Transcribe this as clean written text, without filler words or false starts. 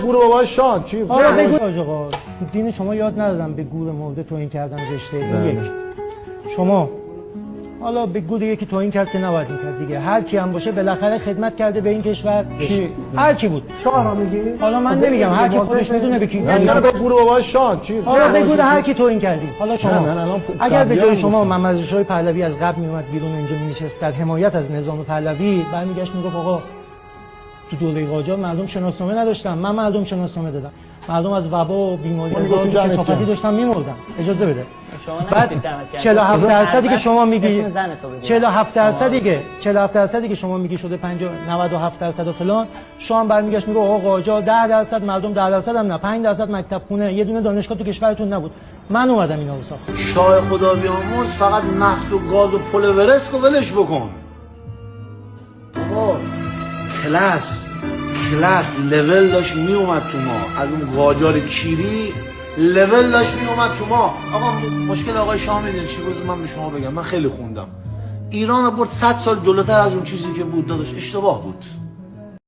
گور بابا شاد چی؟ حالا بگو آقا تو دین شما یاد ندادم به گور مرده توهین کردن زشته. یک شما حالا به گور یکی توهین کرد که نباید میکرد دیگه. هر کی هم باشه بالاخره خدمت کرده به این کشور. کی؟ هر کی بود. شاه را میگی؟ حالا من نمیگم، هر کی خودش میدونه به کی. نه به گور بابا شاد چی؟ حالا به گور هر کی توهین کردی. حالا شما الان اگر به جای شما محمد رضا شاه پهلوی از قبل میومد بیرون اینجا مینشست در حمایت از نظام پهلوی، برمیگشت میگفت آقا تو دوره قاجار مردم شناسنامه نداشتن، من مردم شناسنامه دادم. مردم از وبا و بیماری هزار تا کثافتی داشتن میمردن. اجازه بده. بعد 47% دیگه شما میگی 47% دیگه 47% دیگه شما میگی شده 97% و فلان. شام برمیگشت میگه آقا قاجار 10% مردم 10% هم نه 5% مکتب خونه یه دونه دانشگاه تو کشورتون نبود. من اومدم اینا رو ساختم. شاه خدا بیامرز فقط نفت و گاز و پل ورسک رو ولش بکن. بابا کلاس لول داشت می اومد تو ما، از اون قاجار کیری لول داشت می اومد تو ما. آقا مشکل آقای شاه میدونی چی بود؟ من به شما بگم، من خیلی خوندم. ایران رو برد 100 سال جلوتر از اون چیزی که بود. داداش اشتباه بود.